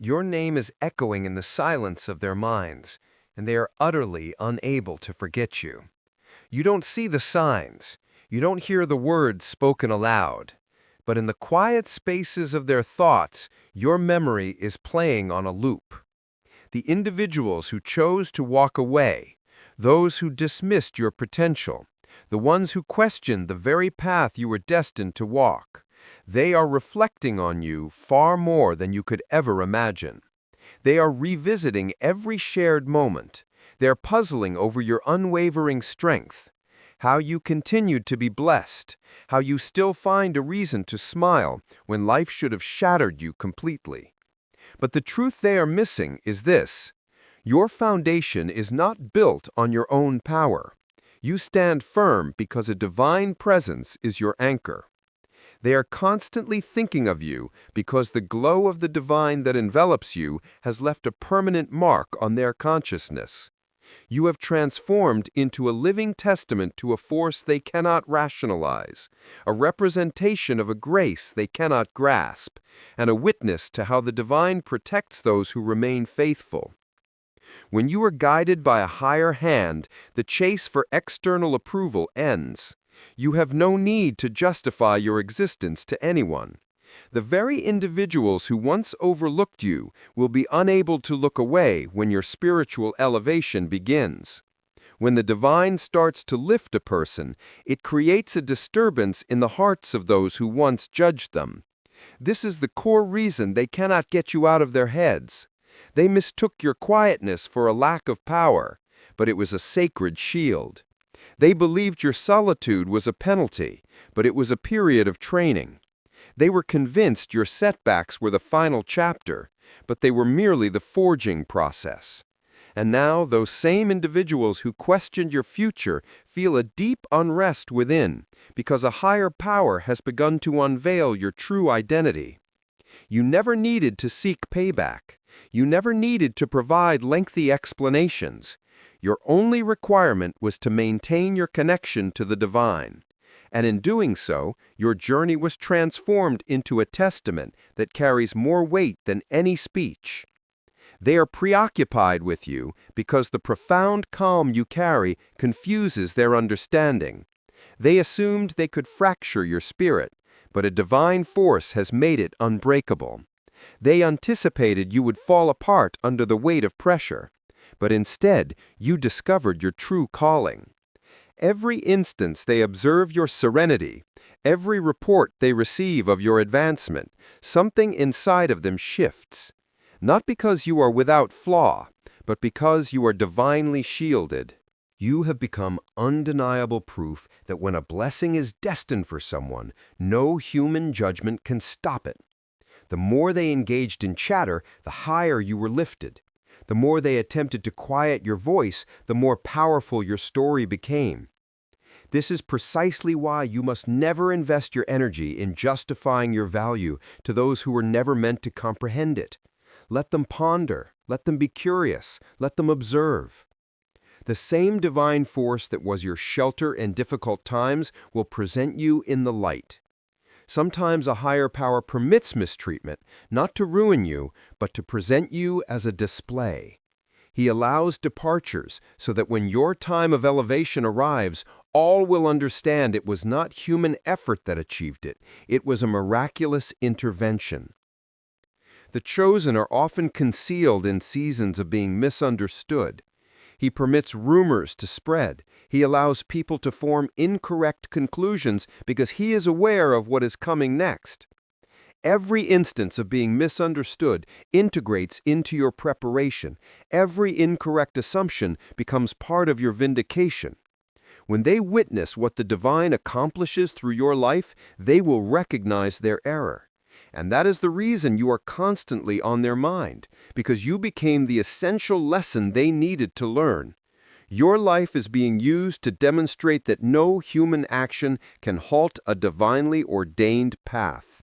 Your name is echoing in the silence of their minds, and they are utterly unable to forget you. You don't see the signs, you don't hear the words spoken aloud, but in the quiet spaces of their thoughts, your memory is playing on a loop. The individuals who chose to walk away, those who dismissed your potential, the ones who questioned the very path you were destined to walk, they are reflecting on you far more than you could ever imagine. They are revisiting every shared moment. They're puzzling over your unwavering strength, how you continued to be blessed, how you still find a reason to smile when life should have shattered you completely. But the truth they are missing is this: your foundation is not built on your own power. You stand firm because a divine presence is your anchor. They are constantly thinking of you because the glow of the divine that envelops you has left a permanent mark on their consciousness. You have transformed into a living testament to a force they cannot rationalize, a representation of a grace they cannot grasp, and a witness to how the divine protects those who remain faithful. When you are guided by a higher hand, the chase for external approval ends. You have no need to justify your existence to anyone. The very individuals who once overlooked you will be unable to look away when your spiritual elevation begins. When the divine starts to lift a person, it creates a disturbance in the hearts of those who once judged them. This is the core reason they cannot get you out of their heads. They mistook your quietness for a lack of power, but it was a sacred shield. They believed your solitude was a penalty, but it was a period of training. They were convinced your setbacks were the final chapter, but they were merely the forging process. And now those same individuals who questioned your future feel a deep unrest within, because a higher power has begun to unveil your true identity. You never needed to seek payback. You never needed to provide lengthy explanations. Your only requirement was to maintain your connection to the divine. And in doing so, your journey was transformed into a testament that carries more weight than any speech. They are preoccupied with you because the profound calm you carry confuses their understanding. They assumed they could fracture your spirit, but a divine force has made it unbreakable. They anticipated you would fall apart under the weight of pressure, but instead you discovered your true calling. Every instance they observe your serenity, every report they receive of your advancement, something inside of them shifts. Not because you are without flaw, but because you are divinely shielded. You have become undeniable proof that when a blessing is destined for someone, no human judgment can stop it. The more they engaged in chatter, the higher you were lifted. The more they attempted to quiet your voice, the more powerful your story became. This is precisely why you must never invest your energy in justifying your value to those who were never meant to comprehend it. Let them ponder, let them be curious, let them observe. The same divine force that was your shelter in difficult times will present you in the light. Sometimes a higher power permits mistreatment, not to ruin you, but to present you as a display. He allows departures so that when your time of elevation arrives, all will understand it was not human effort that achieved it. It was a miraculous intervention. The chosen are often concealed in seasons of being misunderstood. He permits rumors to spread. He allows people to form incorrect conclusions because he is aware of what is coming next. Every instance of being misunderstood integrates into your preparation. Every incorrect assumption becomes part of your vindication. When they witness what the divine accomplishes through your life, they will recognize their error. And that is the reason you are constantly on their mind, because you became the essential lesson they needed to learn. Your life is being used to demonstrate that no human action can halt a divinely ordained path.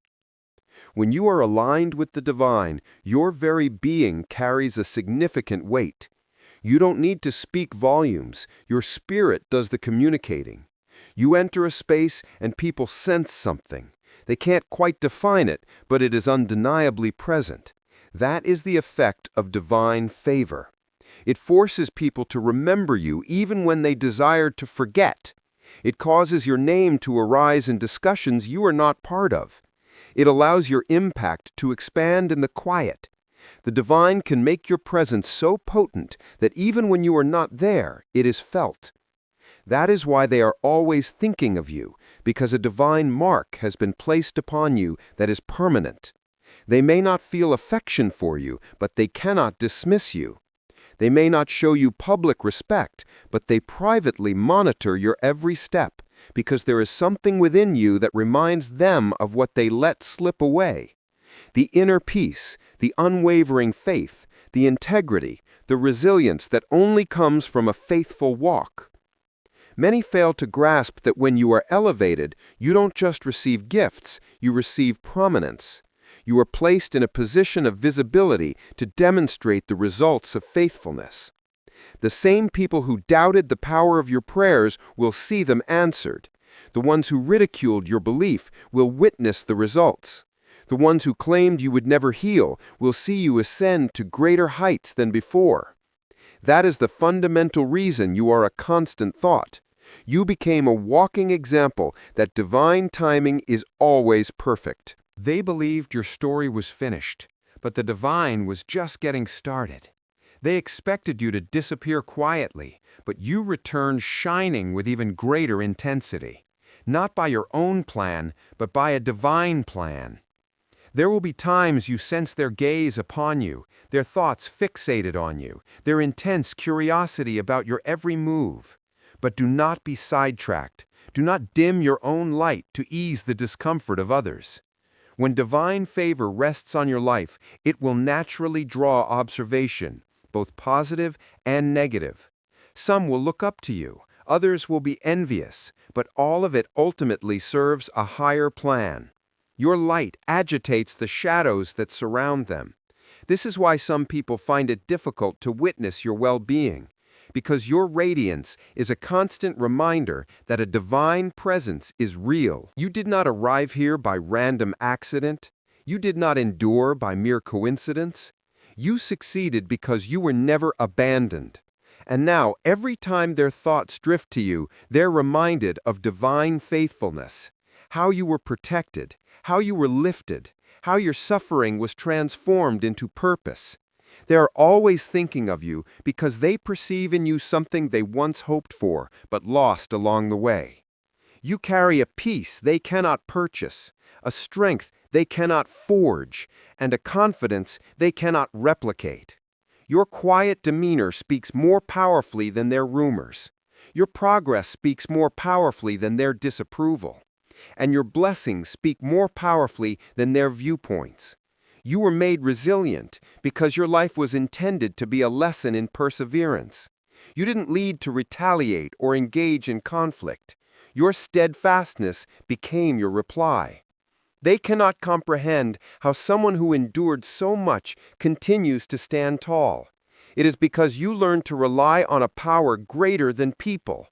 When you are aligned with the divine, your very being carries a significant weight. You don't need to speak volumes. Your spirit does the communicating. You enter a space and people sense something. They can't quite define it, but it is undeniably present. That is the effect of divine favor. It forces people to remember you even when they desire to forget. It causes your name to arise in discussions you are not part of. It allows your impact to expand in the quiet. The divine can make your presence so potent that even when you are not there, it is felt. That is why they are always thinking of you, because a divine mark has been placed upon you that is permanent. They may not feel affection for you, but they cannot dismiss you. They may not show you public respect, but they privately monitor your every step, because there is something within you that reminds them of what they let slip away. The inner peace, the unwavering faith, the integrity, the resilience that only comes from a faithful walk. Many fail to grasp that when you are elevated, you don't just receive gifts, you receive prominence. You are placed in a position of visibility to demonstrate the results of faithfulness. The same people who doubted the power of your prayers will see them answered. The ones who ridiculed your belief will witness the results. The ones who claimed you would never heal will see you ascend to greater heights than before. That is the fundamental reason you are a constant thought. You became a walking example that divine timing is always perfect. They believed your story was finished, but the divine was just getting started. They expected you to disappear quietly, but you returned shining with even greater intensity. Not by your own plan, but by a divine plan. There will be times you sense their gaze upon you, their thoughts fixated on you, their intense curiosity about your every move. But do not be sidetracked. Do not dim your own light to ease the discomfort of others. When divine favor rests on your life, it will naturally draw observation, both positive and negative. Some will look up to you, others will be envious, but all of it ultimately serves a higher plan. Your light agitates the shadows that surround them. This is why some people find it difficult to witness your well-being, because your radiance is a constant reminder that a divine presence is real. You did not arrive here by random accident. You did not endure by mere coincidence. You succeeded because you were never abandoned. And now, every time their thoughts drift to you, they're reminded of divine faithfulness, how you were protected, how you were lifted, how your suffering was transformed into purpose. They are always thinking of you because they perceive in you something they once hoped for but lost along the way. You carry a peace they cannot purchase, a strength they cannot forge, and a confidence they cannot replicate. Your quiet demeanor speaks more powerfully than their rumors. Your progress speaks more powerfully than their disapproval. And your blessings speak more powerfully than their viewpoints. You were made resilient because your life was intended to be a lesson in perseverance. You didn't lead to retaliate or engage in conflict. Your steadfastness became your reply. They cannot comprehend how someone who endured so much continues to stand tall. It is because you learned to rely on a power greater than people.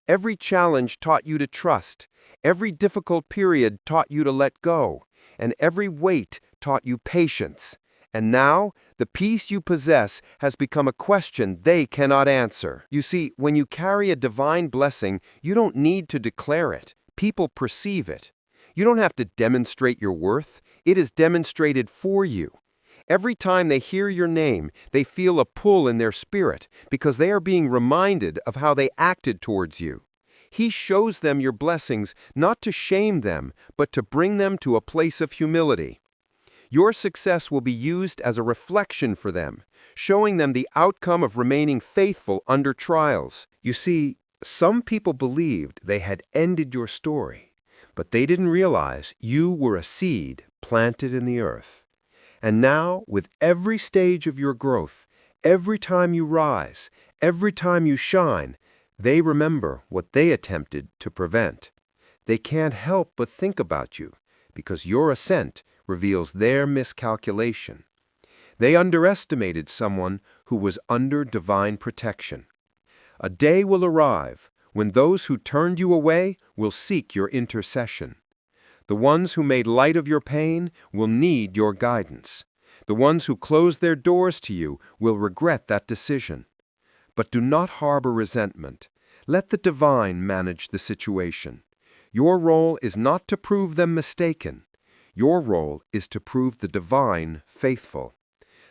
Every challenge taught you to trust. Every difficult period taught you to let go. And every weight taught you patience. And now, the peace you possess has become a question they cannot answer. You see, when you carry a divine blessing, you don't need to declare it. People perceive it. You don't have to demonstrate your worth. It is demonstrated for you. Every time they hear your name, they feel a pull in their spirit because they are being reminded of how they acted towards you. He shows them your blessings not to shame them, but to bring them to a place of humility. Your success will be used as a reflection for them, showing them the outcome of remaining faithful under trials. You see, some people believed they had ended your story, but they didn't realize you were a seed planted in the earth. And now, with every stage of your growth, every time you rise, every time you shine, they remember what they attempted to prevent. They can't help but think about you, because your ascent reveals their miscalculation. They underestimated someone who was under divine protection. A day will arrive when those who turned you away will seek your intercession. The ones who made light of your pain will need your guidance. The ones who close their doors to you will regret that decision. But do not harbor resentment. Let the divine manage the situation. Your role is not to prove them mistaken. Your role is to prove the divine faithful.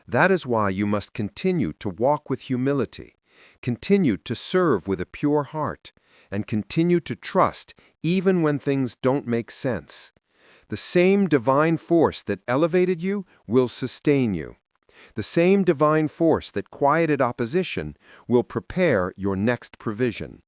That is why you must continue to walk with humility, continue to serve with a pure heart, and continue to trust even when things don't make sense. The same divine force that elevated you will sustain you. The same divine force that quieted opposition will prepare your next provision.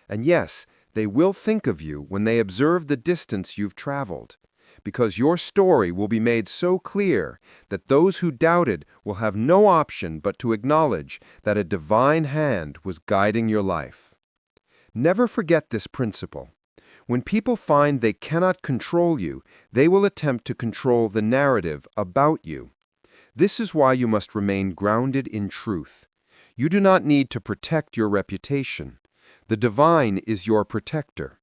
And yes, they will think of you when they observe the distance you've traveled, because your story will be made so clear that those who doubted will have no option but to acknowledge that a divine hand was guiding your life. Never forget this principle. When people find they cannot control you, they will attempt to control the narrative about you. This is why you must remain grounded in truth. You do not need to protect your reputation. The divine is your protector.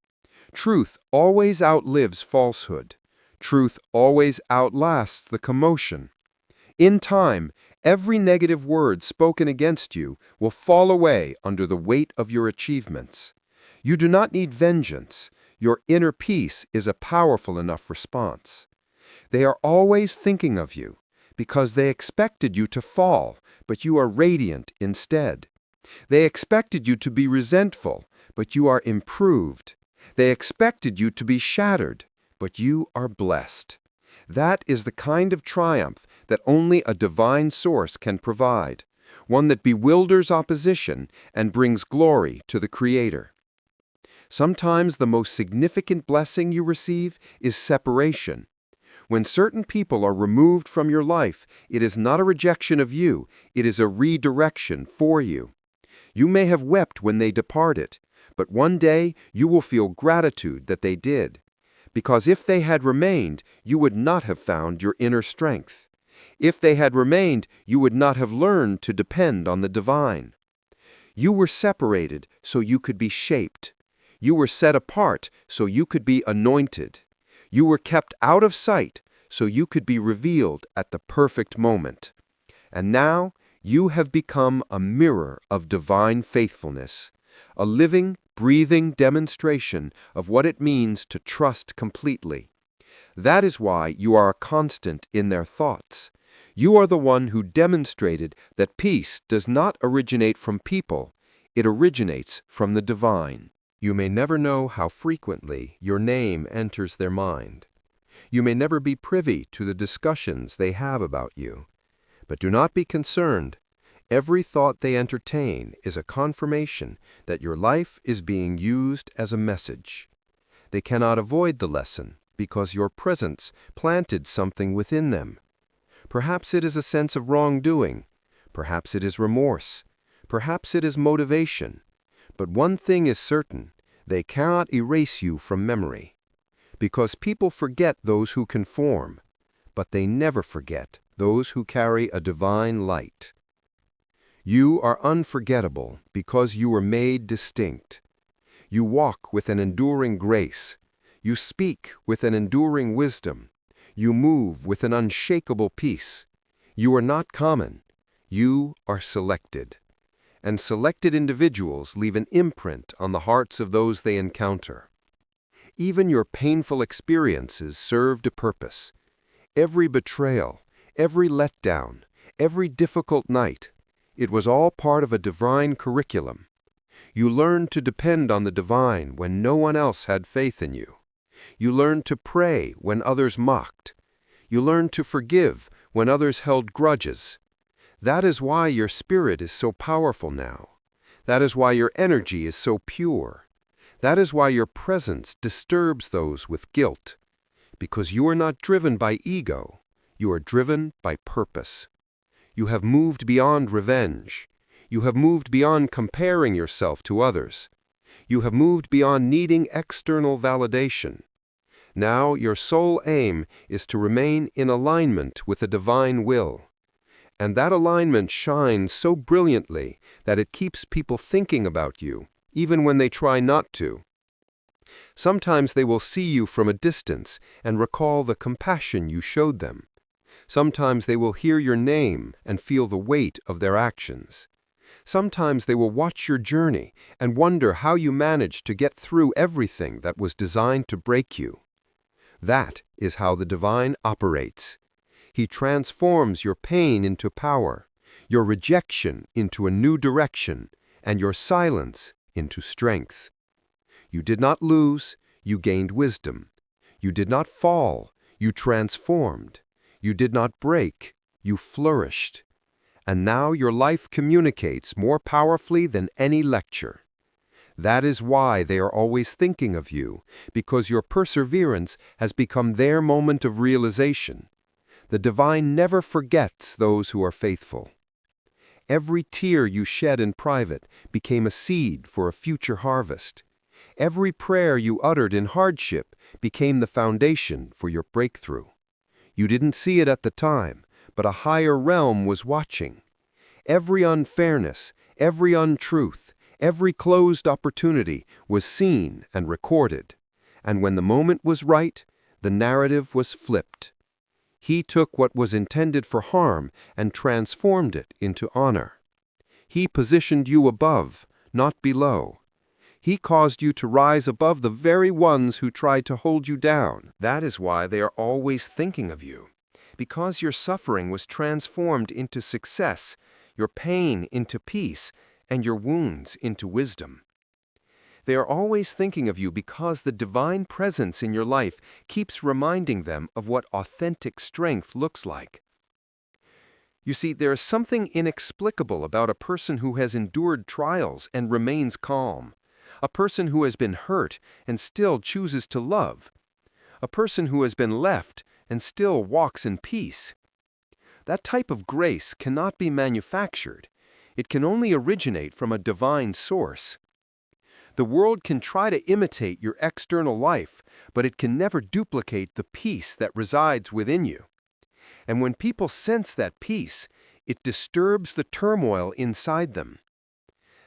Truth always outlives falsehood. Truth always outlasts the commotion. In time, every negative word spoken against you will fall away under the weight of your achievements. You do not need vengeance. Your inner peace is a powerful enough response. They are always thinking of you because they expected you to fall, but you are radiant instead. They expected you to be resentful, but you are improved. They expected you to be shattered, but you are blessed. That is the kind of triumph that only a divine source can provide, one that bewilders opposition and brings glory to the Creator. Sometimes the most significant blessing you receive is separation. When certain people are removed from your life, it is not a rejection of you, it is a redirection for you. You may have wept when they departed, but one day you will feel gratitude that they did. Because if they had remained, you would not have found your inner strength. If they had remained, you would not have learned to depend on the divine. You were separated so you could be shaped. You were set apart so you could be anointed. You were kept out of sight so you could be revealed at the perfect moment. And now you have become a mirror of divine faithfulness, a living, breathing demonstration of what it means to trust completely. That is why you are a constant in their thoughts. You are the one who demonstrated that peace does not originate from people, it originates from the divine. You may never know how frequently your name enters their mind. You may never be privy to the discussions they have about you. But do not be concerned. Every thought they entertain is a confirmation that your life is being used as a message. They cannot avoid the lesson because your presence planted something within them. Perhaps it is a sense of wrongdoing. Perhaps it is remorse. Perhaps it is motivation. But one thing is certain, they cannot erase you from memory. Because people forget those who conform, but they never forget those who carry a divine light. You are unforgettable because you were made distinct. You walk with an enduring grace. You speak with an enduring wisdom. You move with an unshakable peace. You are not common. You are selected. And selected individuals leave an imprint on the hearts of those they encounter. Even your painful experiences served a purpose. Every betrayal, every letdown, every difficult night, it was all part of a divine curriculum. You learned to depend on the divine when no one else had faith in you. You learned to pray when others mocked. You learned to forgive when others held grudges. That is why your spirit is so powerful now. That is why your energy is so pure. That is why your presence disturbs those with guilt. Because you are not driven by ego, you are driven by purpose. You have moved beyond revenge. You have moved beyond comparing yourself to others. You have moved beyond needing external validation. Now your sole aim is to remain in alignment with the divine will. And that alignment shines so brilliantly that it keeps people thinking about you, even when they try not to. Sometimes they will see you from a distance and recall the compassion you showed them. Sometimes they will hear your name and feel the weight of their actions. Sometimes they will watch your journey and wonder how you managed to get through everything that was designed to break you. That is how the divine operates. He transforms your pain into power, your rejection into a new direction, and your silence into strength. You did not lose, you gained wisdom. You did not fall, you transformed. You did not break, you flourished. And now your life communicates more powerfully than any lecture. That is why they are always thinking of you, because your perseverance has become their moment of realization. The divine never forgets those who are faithful. Every tear you shed in private became a seed for a future harvest. Every prayer you uttered in hardship became the foundation for your breakthrough. You didn't see it at the time, but a higher realm was watching. Every unfairness, every untruth, every closed opportunity was seen and recorded. And when the moment was right, the narrative was flipped. He took what was intended for harm and transformed it into honor. He positioned you above, not below. He caused you to rise above the very ones who tried to hold you down. That is why they are always thinking of you. Because your suffering was transformed into success, your pain into peace, and your wounds into wisdom. They are always thinking of you because the divine presence in your life keeps reminding them of what authentic strength looks like. You see, there is something inexplicable about a person who has endured trials and remains calm. A person who has been hurt and still chooses to love. A person who has been left and still walks in peace. That type of grace cannot be manufactured. It can only originate from a divine source. The world can try to imitate your external life, but it can never duplicate the peace that resides within you. And when people sense that peace, it disturbs the turmoil inside them.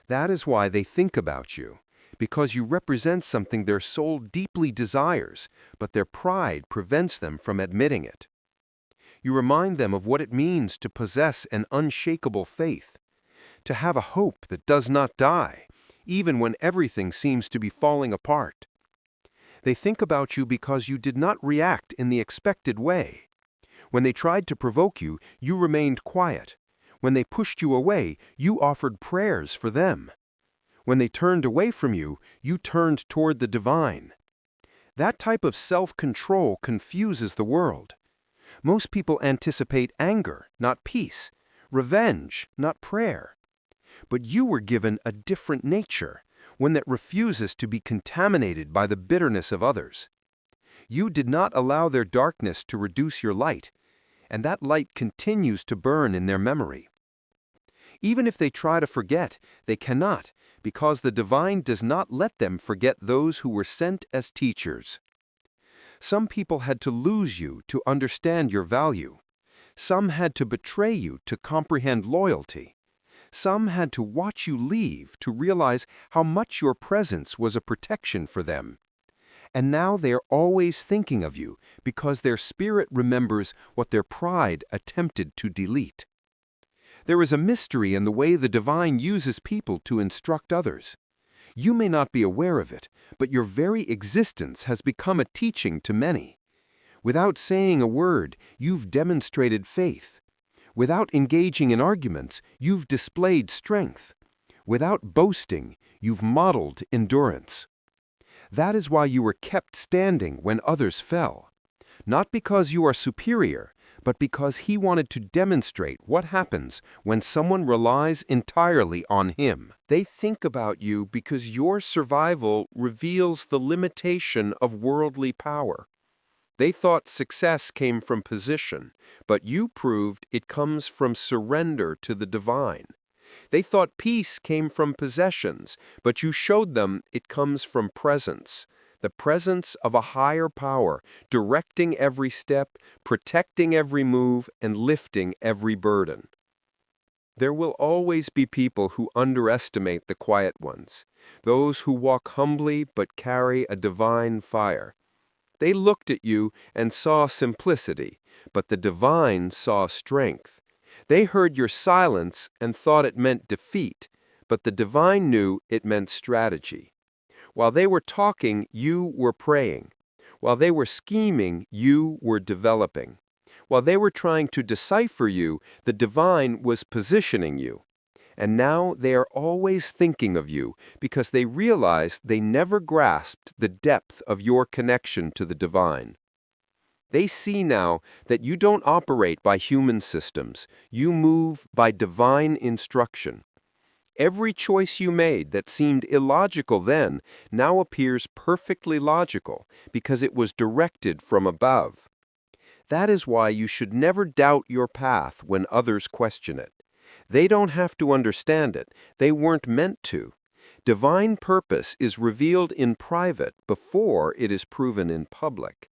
That is why they think about you, because you represent something their soul deeply desires, but their pride prevents them from admitting it. You remind them of what it means to possess an unshakable faith, to have a hope that does not die, even when everything seems to be falling apart. They think about you because you did not react in the expected way. When they tried to provoke you, you remained quiet. When they pushed you away, you offered prayers for them. When they turned away from you, you turned toward the divine. That type of self-control confuses the world. Most people anticipate anger, not peace, revenge, not prayer. But you were given a different nature, one that refuses to be contaminated by the bitterness of others. You did not allow their darkness to reduce your light, and that light continues to burn in their memory. Even if they try to forget, they cannot, because the divine does not let them forget those who were sent as teachers. Some people had to lose you to understand your value. Some had to betray you to comprehend loyalty. Some had to watch you leave to realize how much your presence was a protection for them. And now they are always thinking of you because their spirit remembers what their pride attempted to delete. There is a mystery in the way the divine uses people to instruct others. You may not be aware of it, but your very existence has become a teaching to many. Without saying a word, you've demonstrated faith. Without engaging in arguments, you've displayed strength. Without boasting, you've modeled endurance. That is why you were kept standing when others fell. Not because you are superior, but because He wanted to demonstrate what happens when someone relies entirely on Him. They think about you because your survival reveals the limitation of worldly power. They thought success came from position, but you proved it comes from surrender to the divine. They thought peace came from possessions, but you showed them it comes from presence, the presence of a higher power, directing every step, protecting every move, and lifting every burden. There will always be people who underestimate the quiet ones, those who walk humbly but carry a divine fire. They looked at you and saw simplicity, but the divine saw strength. They heard your silence and thought it meant defeat, but the divine knew it meant strategy. While they were talking, you were praying. While they were scheming, you were developing. While they were trying to decipher you, the divine was positioning you. And now they are always thinking of you because they realized they never grasped the depth of your connection to the divine. They see now that you don't operate by human systems, you move by divine instruction. Every choice you made that seemed illogical then now appears perfectly logical because it was directed from above. That is why you should never doubt your path when others question it. They don't have to understand it. They weren't meant to. Divine purpose is revealed in private before it is proven in public.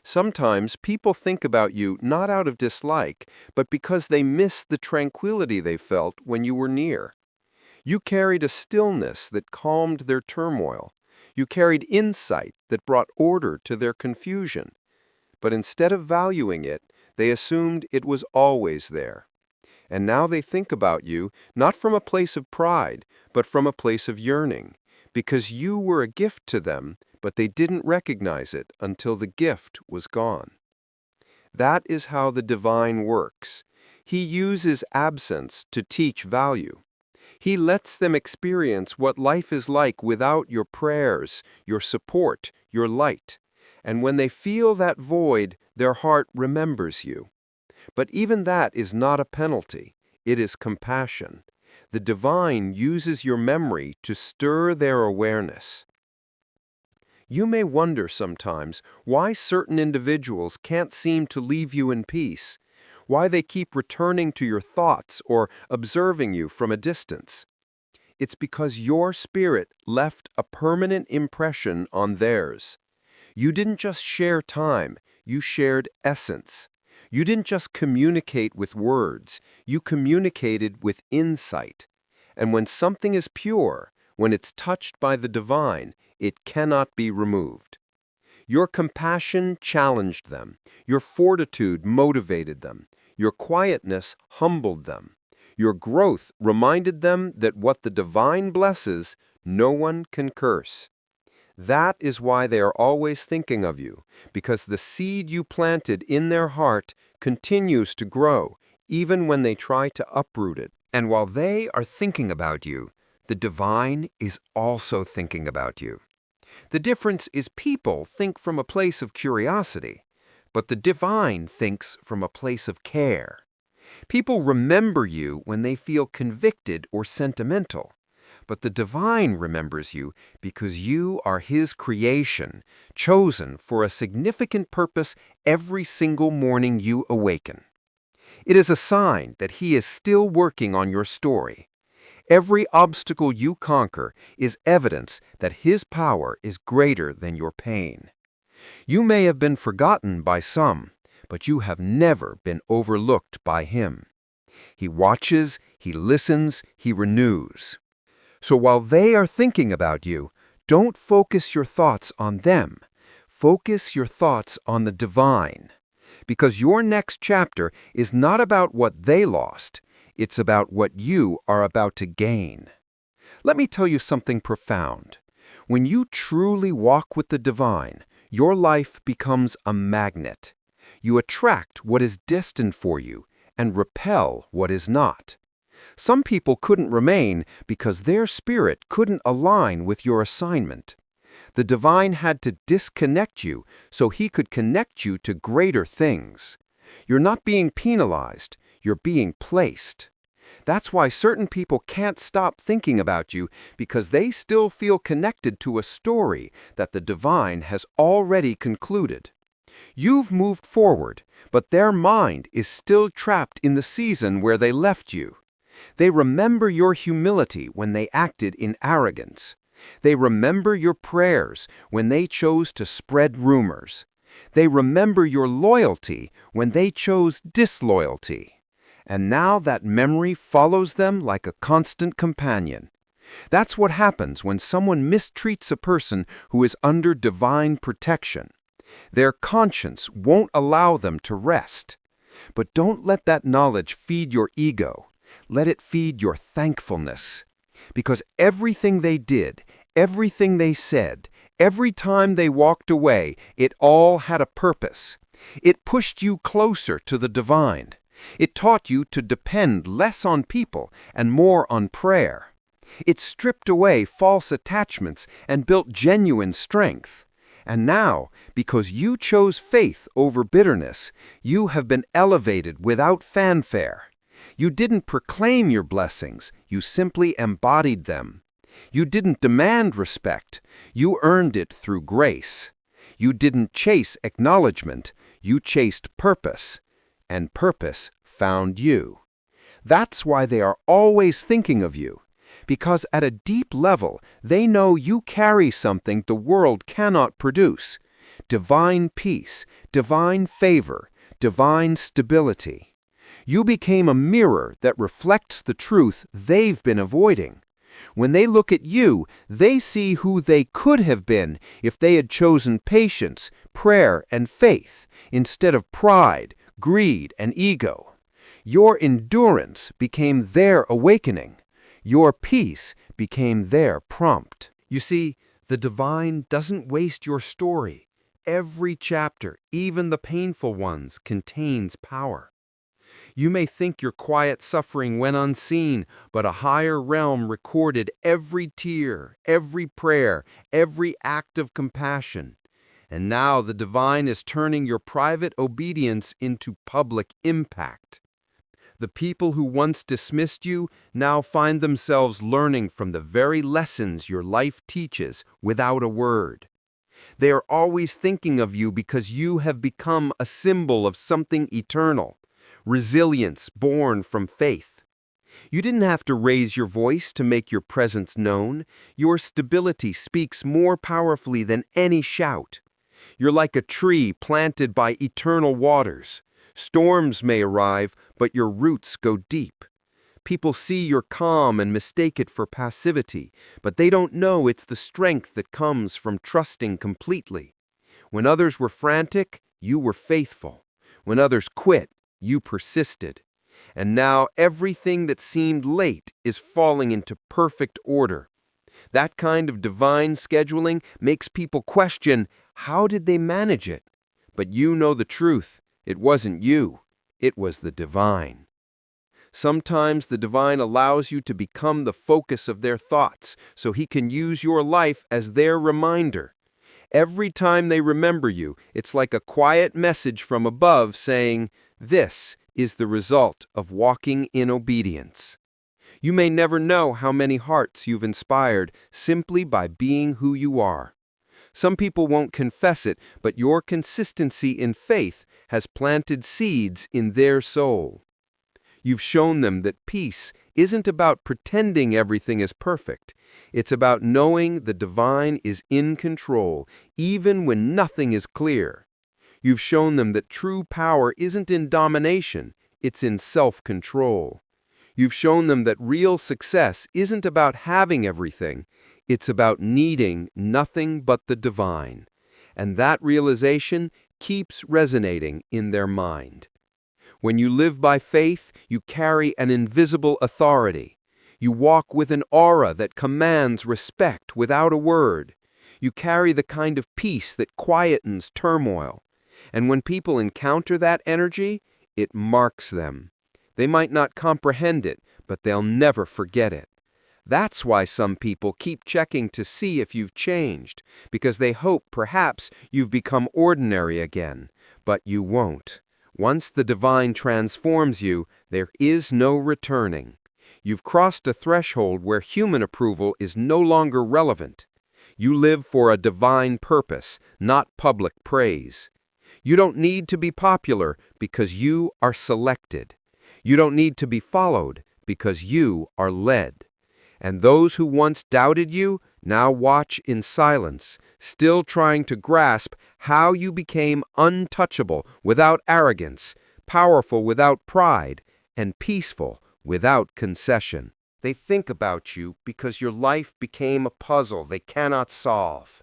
Sometimes people think about you not out of dislike, but because they miss the tranquility they felt when you were near. You carried a stillness that calmed their turmoil. You carried insight that brought order to their confusion. But instead of valuing it, they assumed it was always there. And now they think about you not from a place of pride, but from a place of yearning, because you were a gift to them, but they didn't recognize it until the gift was gone. That is how the divine works. He uses absence to teach value. He lets them experience what life is like without your prayers, your support, your light. And when they feel that void, their heart remembers you. But even that is not a penalty. It is compassion. The divine uses your memory to stir their awareness. You may wonder sometimes why certain individuals can't seem to leave you in peace, why they keep returning to your thoughts or observing you from a distance. It's because your spirit left a permanent impression on theirs. You didn't just share time, you shared essence. You didn't just communicate with words, you communicated with insight. And when something is pure, when it's touched by the divine, it cannot be removed. Your compassion challenged them. Your fortitude motivated them. Your quietness humbled them. Your growth reminded them that what the divine blesses, no one can curse. That is why they are always thinking of you, because the seed you planted in their heart continues to grow, even when they try to uproot it. And while they are thinking about you, the divine is also thinking about you. The difference is people think from a place of curiosity, but the divine thinks from a place of care. People remember you when they feel convicted or sentimental, but the divine remembers you because you are His creation, chosen for a significant purpose every single morning you awaken. It is a sign that He is still working on your story. Every obstacle you conquer is evidence that His power is greater than your pain. You may have been forgotten by some, but you have never been overlooked by Him. He watches, He listens, He renews. So while they are thinking about you, don't focus your thoughts on them. Focus your thoughts on the divine. Because your next chapter is not about what they lost. It's about what you are about to gain. Let me tell you something profound. When you truly walk with the divine, your life becomes a magnet. You attract what is destined for you and repel what is not. Some people couldn't remain because their spirit couldn't align with your assignment. The divine had to disconnect you so He could connect you to greater things. You're not being penalized, you're being placed. That's why certain people can't stop thinking about you, because they still feel connected to a story that the divine has already concluded. You've moved forward, but their mind is still trapped in the season where they left you. They remember your humility when they acted in arrogance. They remember your prayers when they chose to spread rumors. They remember your loyalty when they chose disloyalty. And now that memory follows them like a constant companion. That's what happens when someone mistreats a person who is under divine protection. Their conscience won't allow them to rest. But don't let that knowledge feed your ego. Let it feed your thankfulness. Because everything they did, everything they said, every time they walked away, it all had a purpose. It pushed you closer to the divine. It taught you to depend less on people and more on prayer. It stripped away false attachments and built genuine strength. And now, because you chose faith over bitterness, you have been elevated without fanfare. You didn't proclaim your blessings, you simply embodied them. You didn't demand respect, you earned it through grace. You didn't chase acknowledgement, you chased purpose. And purpose found you. That's why they are always thinking of you. Because at a deep level, they know you carry something the world cannot produce. Divine peace, divine favor, divine stability. You became a mirror that reflects the truth they've been avoiding. When they look at you, they see who they could have been if they had chosen patience, prayer, and faith, instead of pride, greed, and ego. Your endurance became their awakening. Your peace became their prompt. You see, the divine doesn't waste your story. Every chapter, even the painful ones, contains power. You may think your quiet suffering went unseen, but a higher realm recorded every tear, every prayer, every act of compassion. And now the divine is turning your private obedience into public impact. The people who once dismissed you now find themselves learning from the very lessons your life teaches without a word. They are always thinking of you because you have become a symbol of something eternal, resilience born from faith. You didn't have to raise your voice to make your presence known. Your stability speaks more powerfully than any shout. You're like a tree planted by eternal waters. Storms may arrive, but your roots go deep. People see your calm and mistake it for passivity, but they don't know it's the strength that comes from trusting completely. When others were frantic, you were faithful. When others quit, you persisted. And now everything that seemed late is falling into perfect order. That kind of divine scheduling makes people question, how did they manage it? But you know the truth. It wasn't you. It was the divine. Sometimes the divine allows you to become the focus of their thoughts, so he can use your life as their reminder. Every time they remember you, it's like a quiet message from above saying, "This is the result of walking in obedience." You may never know how many hearts you've inspired simply by being who you are. Some people won't confess it, but your consistency in faith has planted seeds in their soul. You've shown them that peace isn't about pretending everything is perfect. It's about knowing the divine is in control, even when nothing is clear. You've shown them that true power isn't in domination, it's in self-control. You've shown them that real success isn't about having everything, it's about needing nothing but the divine. And that realization keeps resonating in their mind. When you live by faith, you carry an invisible authority. You walk with an aura that commands respect without a word. You carry the kind of peace that quietens turmoil. And when people encounter that energy, it marks them. They might not comprehend it, but they'll never forget it. That's why some people keep checking to see if you've changed, because they hope perhaps you've become ordinary again. But you won't. Once the divine transforms you, there is no returning. You've crossed a threshold where human approval is no longer relevant. You live for a divine purpose, not public praise. You don't need to be popular because you are selected. You don't need to be followed because you are led. And those who once doubted you now watch in silence, still trying to grasp how you became untouchable without arrogance, powerful without pride, and peaceful without concession. They think about you because your life became a puzzle they cannot solve.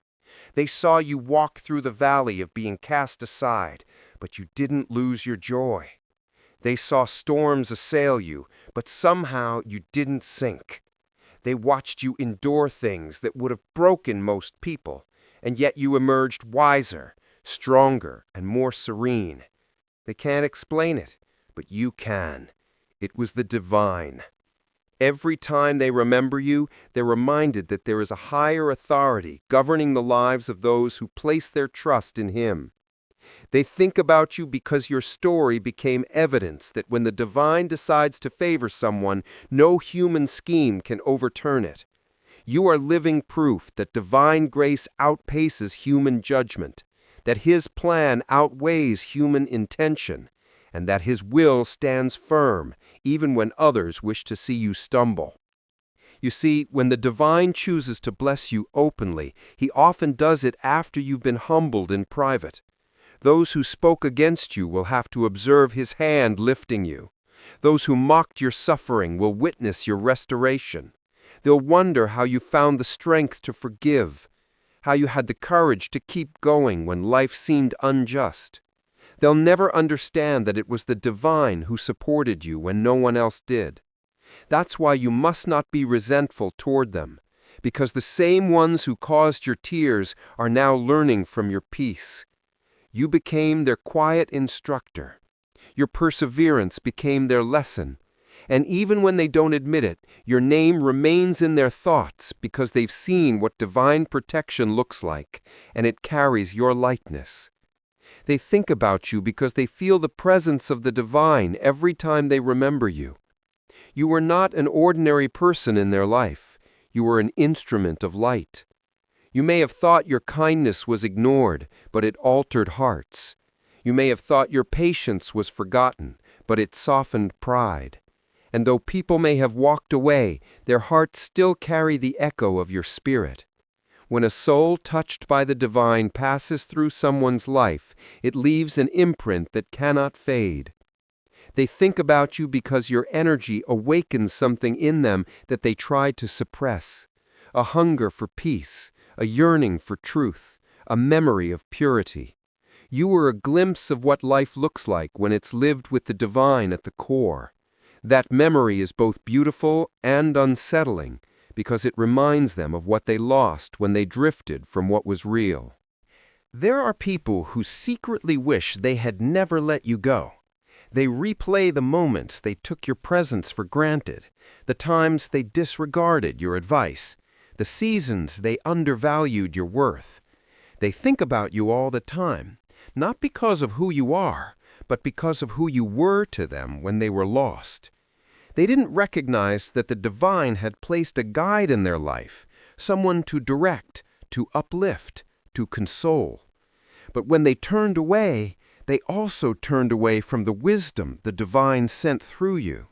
They saw you walk through the valley of being cast aside, but you didn't lose your joy. They saw storms assail you, but somehow you didn't sink. They watched you endure things that would have broken most people, and yet you emerged wiser, stronger, and more serene. They can't explain it, but you can. It was the divine. Every time they remember you, they're reminded that there is a higher authority governing the lives of those who place their trust in Him. They think about you because your story became evidence that when the divine decides to favor someone, no human scheme can overturn it. You are living proof that divine grace outpaces human judgment, that His plan outweighs human intention, and that His will stands firm, even when others wish to see you stumble. You see, when the divine chooses to bless you openly, He often does it after you've been humbled in private. Those who spoke against you will have to observe His hand lifting you. Those who mocked your suffering will witness your restoration. They'll wonder how you found the strength to forgive, how you had the courage to keep going when life seemed unjust. They'll never understand that it was the divine who supported you when no one else did. That's why you must not be resentful toward them, because the same ones who caused your tears are now learning from your peace. You became their quiet instructor. Your perseverance became their lesson. And even when they don't admit it, your name remains in their thoughts because they've seen what divine protection looks like, and it carries your likeness. They think about you because they feel the presence of the divine every time they remember you. You were not an ordinary person in their life. You were an instrument of light. You may have thought your kindness was ignored, but it altered hearts. You may have thought your patience was forgotten, but it softened pride. And though people may have walked away, their hearts still carry the echo of your spirit. When a soul touched by the divine passes through someone's life, it leaves an imprint that cannot fade. They think about you because your energy awakens something in them that they tried to suppress. A hunger for peace, a yearning for truth, a memory of purity. You were a glimpse of what life looks like when it's lived with the divine at the core. That memory is both beautiful and unsettling because it reminds them of what they lost when they drifted from what was real. There are people who secretly wish they had never let you go. They replay the moments they took your presence for granted, the times they disregarded your advice, the seasons they undervalued your worth. They think about you all the time, not because of who you are, but because of who you were to them when they were lost. They didn't recognize that the divine had placed a guide in their life, someone to direct, to uplift, to console. But when they turned away, they also turned away from the wisdom the divine sent through you.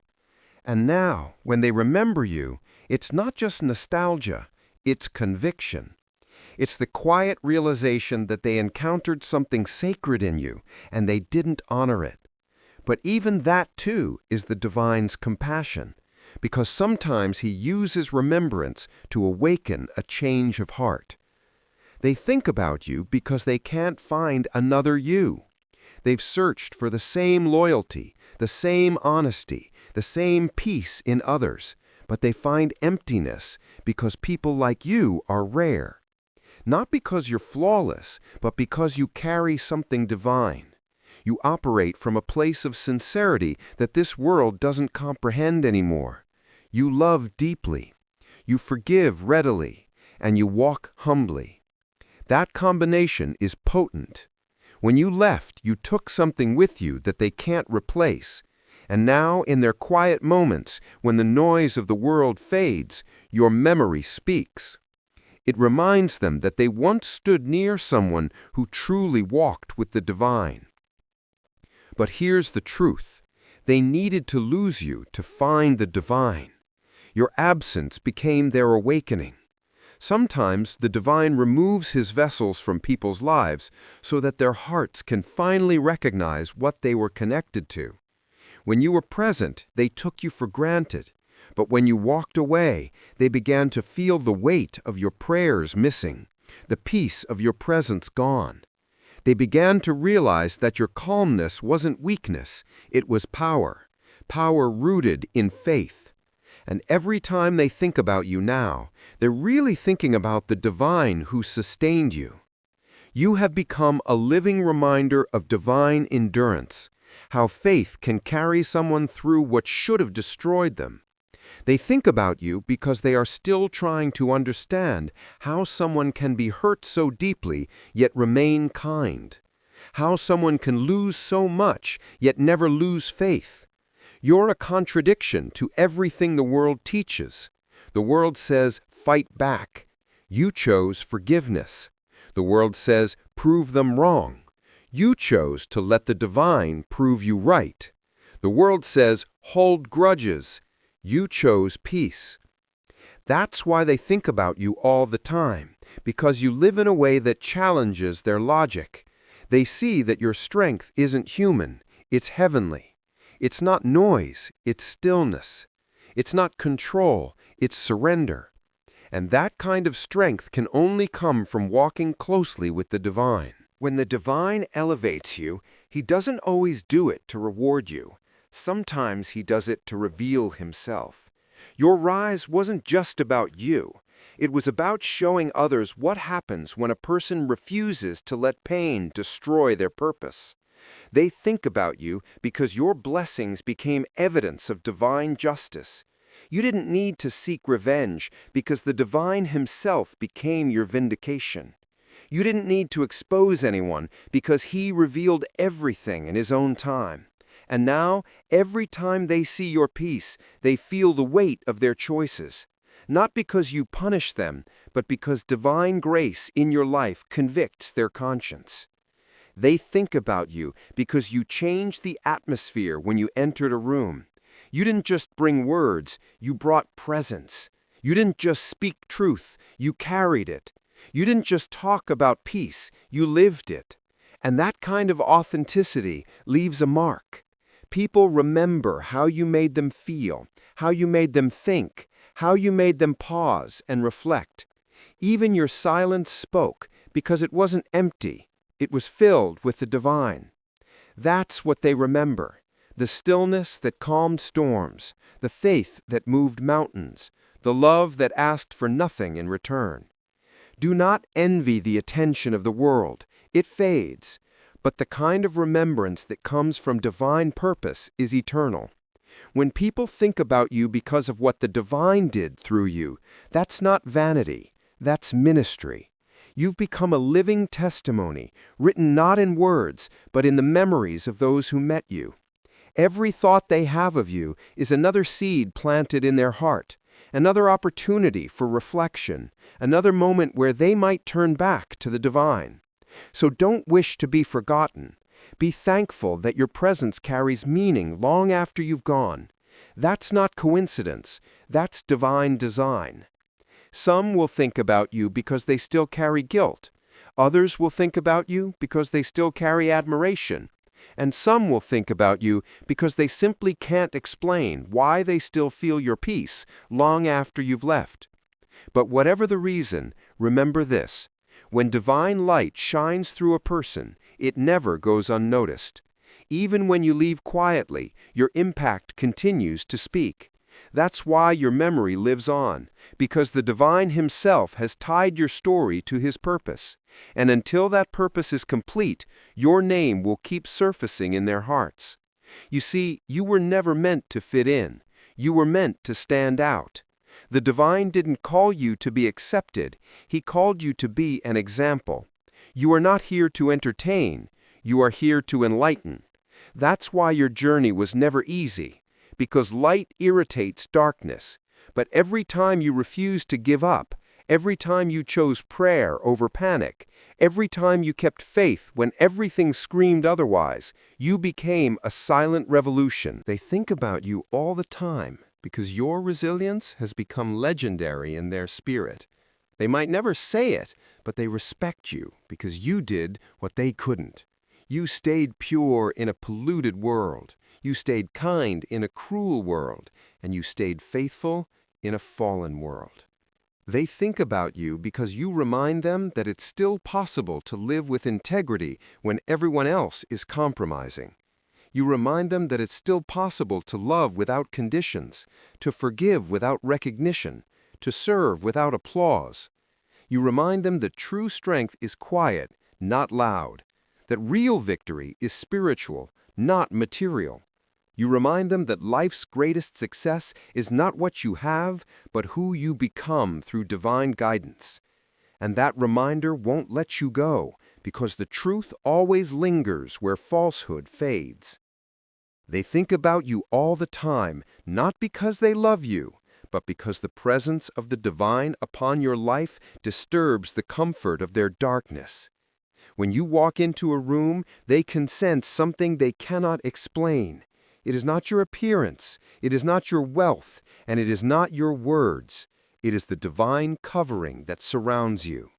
And now, when they remember you, it's not just nostalgia, it's conviction. It's the quiet realization that they encountered something sacred in you, and they didn't honor it. But even that, too, is the divine's compassion, because sometimes He uses remembrance to awaken a change of heart. They think about you because they can't find another you. They've searched for the same loyalty, the same honesty, the same peace in others, but they find emptiness because people like you are rare. Not because you're flawless, but because you carry something divine. You operate from a place of sincerity that this world doesn't comprehend anymore. You love deeply, you forgive readily, and you walk humbly. That combination is potent. When you left, you took something with you that they can't replace. And now, in their quiet moments, when the noise of the world fades, your memory speaks. It reminds them that they once stood near someone who truly walked with the divine. But here's the truth. They needed to lose you to find the divine. Your absence became their awakening. Sometimes the divine removes His vessels from people's lives so that their hearts can finally recognize what they were connected to. When you were present, they took you for granted. But when you walked away, they began to feel the weight of your prayers missing, the peace of your presence gone. They began to realize that your calmness wasn't weakness, it was power, power rooted in faith. And every time they think about you now, they're really thinking about the divine who sustained you. You have become a living reminder of divine endurance, how faith can carry someone through what should have destroyed them. They think about you because they are still trying to understand how someone can be hurt so deeply yet remain kind, how someone can lose so much yet never lose faith. You're a contradiction to everything the world teaches. The world says, fight back. You chose forgiveness. The world says, prove them wrong. You chose to let the divine prove you right. The world says, hold grudges. You chose peace. That's why they think about you all the time, because you live in a way that challenges their logic. They see that your strength isn't human, it's heavenly. It's not noise, it's stillness. It's not control, it's surrender. And that kind of strength can only come from walking closely with the divine. When the divine elevates you, he doesn't always do it to reward you. Sometimes he does it to reveal himself. Your rise wasn't just about you. It was about showing others what happens when a person refuses to let pain destroy their purpose. They think about you because your blessings became evidence of divine justice. You didn't need to seek revenge because the divine himself became your vindication. You didn't need to expose anyone because he revealed everything in his own time. And now, every time they see your peace, they feel the weight of their choices. Not because you punish them, but because divine grace in your life convicts their conscience. They think about you because you changed the atmosphere when you entered a room. You didn't just bring words, you brought presence. You didn't just speak truth, you carried it. You didn't just talk about peace, you lived it. And that kind of authenticity leaves a mark. People remember how you made them feel, how you made them think, how you made them pause and reflect. Even your silence spoke because it wasn't empty, it was filled with the divine. That's what they remember. The stillness that calmed storms, the faith that moved mountains, the love that asked for nothing in return. Do not envy the attention of the world. It fades. But the kind of remembrance that comes from divine purpose is eternal. When people think about you because of what the divine did through you, that's not vanity, that's ministry. You've become a living testimony, written not in words, but in the memories of those who met you. Every thought they have of you is another seed planted in their heart, another opportunity for reflection, another moment where they might turn back to the divine. So don't wish to be forgotten. Be thankful that your presence carries meaning long after you've gone. That's not coincidence, that's divine design. Some will think about you because they still carry guilt. Others will think about you because they still carry admiration. And some will think about you because they simply can't explain why they still feel your peace long after you've left. But whatever the reason, remember this. When divine light shines through a person, it never goes unnoticed. Even when you leave quietly, your impact continues to speak. That's why your memory lives on, because the divine himself has tied your story to his purpose. And until that purpose is complete, your name will keep surfacing in their hearts. You see, you were never meant to fit in. You were meant to stand out. The divine didn't call you to be accepted. He called you to be an example. You are not here to entertain. You are here to enlighten. That's why your journey was never easy, because light irritates darkness. But every time you refused to give up, every time you chose prayer over panic, every time you kept faith when everything screamed otherwise, you became a silent revolution. They think about you all the time because your resilience has become legendary in their spirit. They might never say it, but they respect you because you did what they couldn't. You stayed pure in a polluted world. You stayed kind in a cruel world. And you stayed faithful in a fallen world. They think about you because you remind them that it's still possible to live with integrity when everyone else is compromising. You remind them that it's still possible to love without conditions, to forgive without recognition, to serve without applause. You remind them that true strength is quiet, not loud, that real victory is spiritual, not material. You remind them that life's greatest success is not what you have, but who you become through divine guidance. And that reminder won't let you go, because the truth always lingers where falsehood fades. They think about you all the time, not because they love you, but because the presence of the divine upon your life disturbs the comfort of their darkness. When you walk into a room, they can sense something they cannot explain. It is not your appearance, it is not your wealth, and it is not your words. It is the divine covering that surrounds you.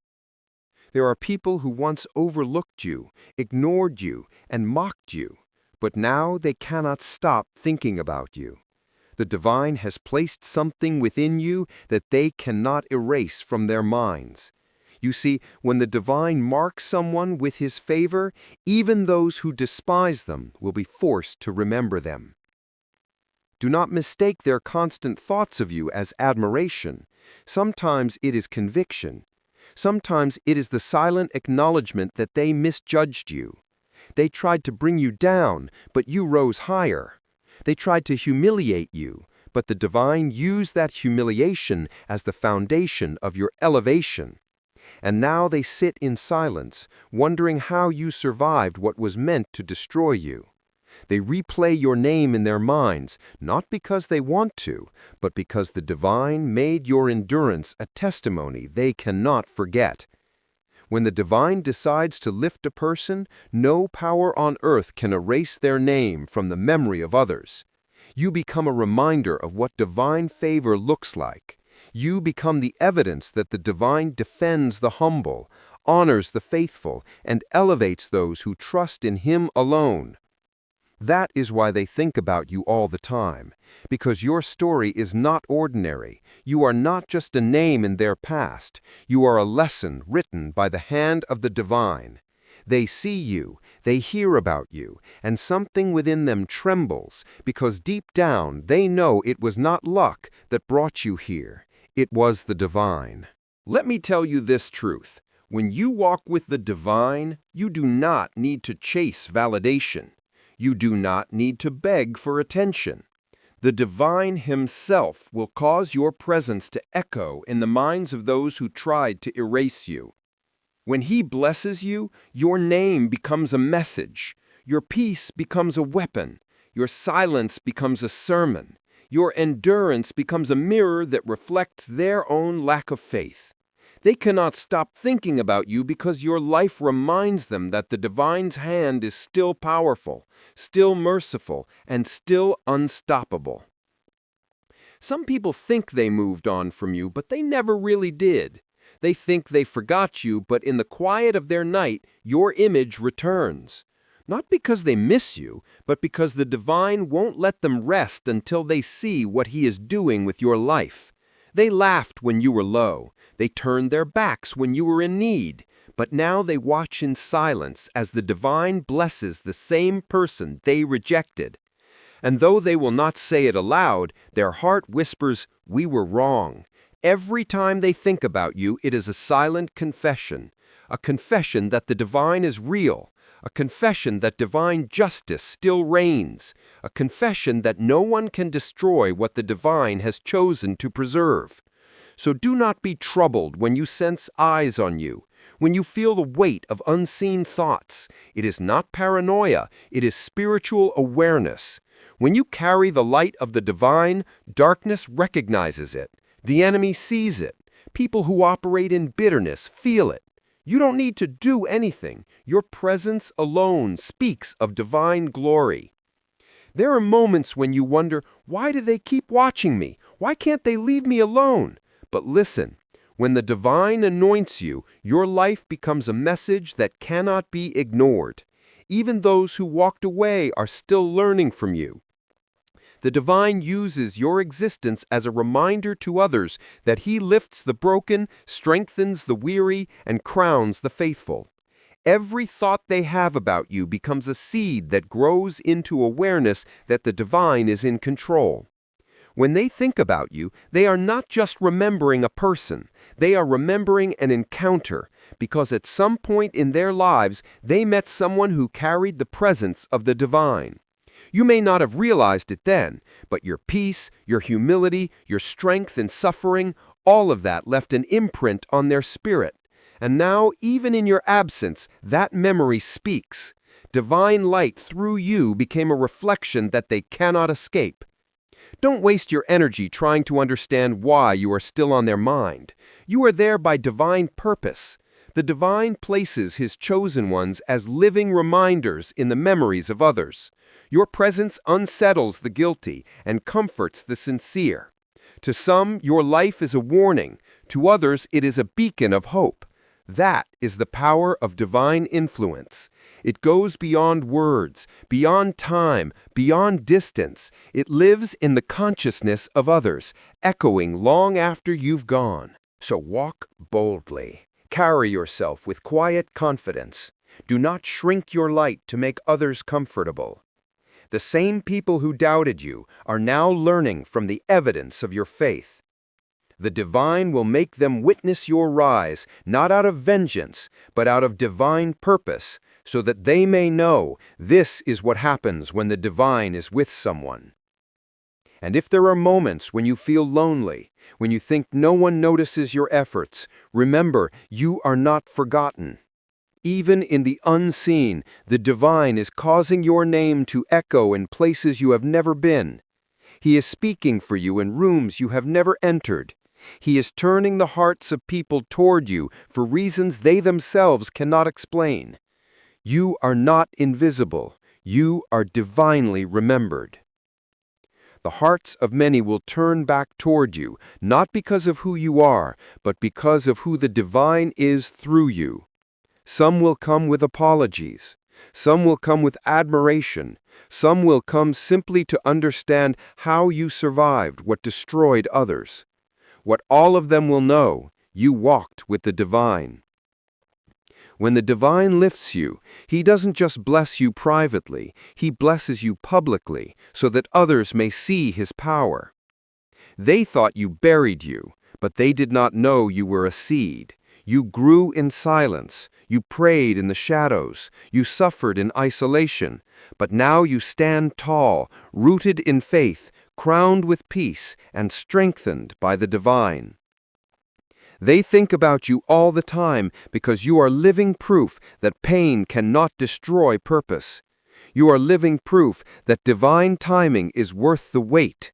There are people who once overlooked you, ignored you, and mocked you, but now they cannot stop thinking about you. The divine has placed something within you that they cannot erase from their minds. You see, when the divine marks someone with his favor, even those who despise them will be forced to remember them. Do not mistake their constant thoughts of you as admiration. Sometimes it is conviction. Sometimes it is the silent acknowledgement that they misjudged you. They tried to bring you down, but you rose higher. They tried to humiliate you, but the divine used that humiliation as the foundation of your elevation. And now they sit in silence, wondering how you survived what was meant to destroy you. They replay your name in their minds, not because they want to, but because the divine made your endurance a testimony they cannot forget. When the divine decides to lift a person, no power on earth can erase their name from the memory of others. You become a reminder of what divine favor looks like. You become the evidence that the divine defends the humble, honors the faithful, and elevates those who trust in Him alone. That is why they think about you all the time, because your story is not ordinary. You are not just a name in their past. You are a lesson written by the hand of the divine. They see you, they hear about you, and something within them trembles, because deep down they know it was not luck that brought you here. It was the divine. Let me tell you this truth. When you walk with the divine, you do not need to chase validation. You do not need to beg for attention. The divine himself will cause your presence to echo in the minds of those who tried to erase you. When he blesses you, your name becomes a message. Your peace becomes a weapon. Your silence becomes a sermon. Your endurance becomes a mirror that reflects their own lack of faith. They cannot stop thinking about you because your life reminds them that the divine's hand is still powerful, still merciful, and still unstoppable. Some people think they moved on from you, but they never really did. They think they forgot you, but in the quiet of their night, your image returns. Not because they miss you, but because the divine won't let them rest until they see what he is doing with your life. They laughed when you were low. They turned their backs when you were in need. But now they watch in silence as the divine blesses the same person they rejected. And though they will not say it aloud, their heart whispers, "We were wrong." Every time they think about you, it is a silent confession, a confession that the divine is real, a confession that divine justice still reigns, a confession that no one can destroy what the divine has chosen to preserve. So do not be troubled when you sense eyes on you, when you feel the weight of unseen thoughts. It is not paranoia, it is spiritual awareness. When you carry the light of the divine, darkness recognizes it. The enemy sees it. People who operate in bitterness feel it. You don't need to do anything. Your presence alone speaks of divine glory. There are moments when you wonder, why do they keep watching me? Why can't they leave me alone? But listen, when the divine anoints you, your life becomes a message that cannot be ignored. Even those who walked away are still learning from you. The divine uses your existence as a reminder to others that He lifts the broken, strengthens the weary, and crowns the faithful. Every thought they have about you becomes a seed that grows into awareness that the divine is in control. When they think about you, they are not just remembering a person, they are remembering an encounter, because at some point in their lives they met someone who carried the presence of the divine. You may not have realized it then, but your peace, your humility, your strength in suffering, all of that left an imprint on their spirit. And now, even in your absence, that memory speaks. Divine light through you became a reflection that they cannot escape. Don't waste your energy trying to understand why you are still on their mind. You are there by divine purpose. The divine places His chosen ones as living reminders in the memories of others. Your presence unsettles the guilty and comforts the sincere. To some, your life is a warning. To others, it is a beacon of hope. That is the power of divine influence. It goes beyond words, beyond time, beyond distance. It lives in the consciousness of others, echoing long after you've gone. So walk boldly. Carry yourself with quiet confidence. Do not shrink your light to make others comfortable. The same people who doubted you are now learning from the evidence of your faith. The divine will make them witness your rise, not out of vengeance, but out of divine purpose, so that they may know this is what happens when the divine is with someone. And if there are moments when you feel lonely, when you think no one notices your efforts, remember, you are not forgotten. Even in the unseen, the divine is causing your name to echo in places you have never been. He is speaking for you in rooms you have never entered. He is turning the hearts of people toward you for reasons they themselves cannot explain. You are not invisible. You are divinely remembered. The hearts of many will turn back toward you, not because of who you are, but because of who the divine is through you. Some will come with apologies. Some will come with admiration. Some will come simply to understand how you survived what destroyed others. What all of them will know, you walked with the divine. When the divine lifts you, He doesn't just bless you privately, He blesses you publicly so that others may see His power. They thought you buried you, but they did not know you were a seed. You grew in silence, you prayed in the shadows, you suffered in isolation, but now you stand tall, rooted in faith, crowned with peace, and strengthened by the divine. They think about you all the time because you are living proof that pain cannot destroy purpose. You are living proof that divine timing is worth the wait.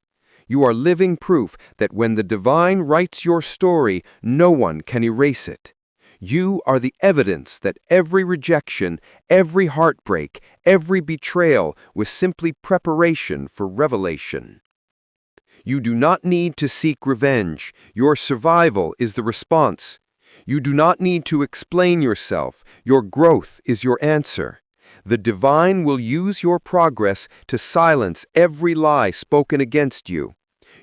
You are living proof that when the divine writes your story, no one can erase it. You are the evidence that every rejection, every heartbreak, every betrayal was simply preparation for revelation. You do not need to seek revenge. Your survival is the response. You do not need to explain yourself. Your growth is your answer. The divine will use your progress to silence every lie spoken against you.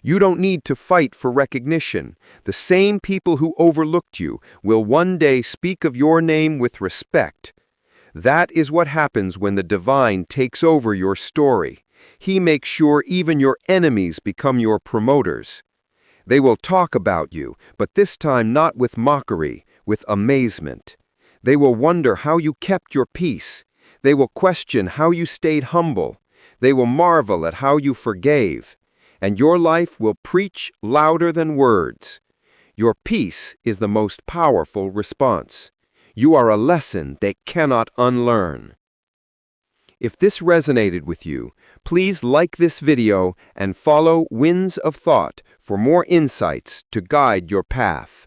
You don't need to fight for recognition. The same people who overlooked you will one day speak of your name with respect. That is what happens when the divine takes over your story. He makes sure even your enemies become your promoters. They will talk about you, but this time not with mockery, with amazement. They will wonder how you kept your peace. They will question how you stayed humble. They will marvel at how you forgave. And your life will preach louder than words. Your peace is the most powerful response. You are a lesson they cannot unlearn. If this resonated with you, please like this video and follow Winds of Thought for more insights to guide your path.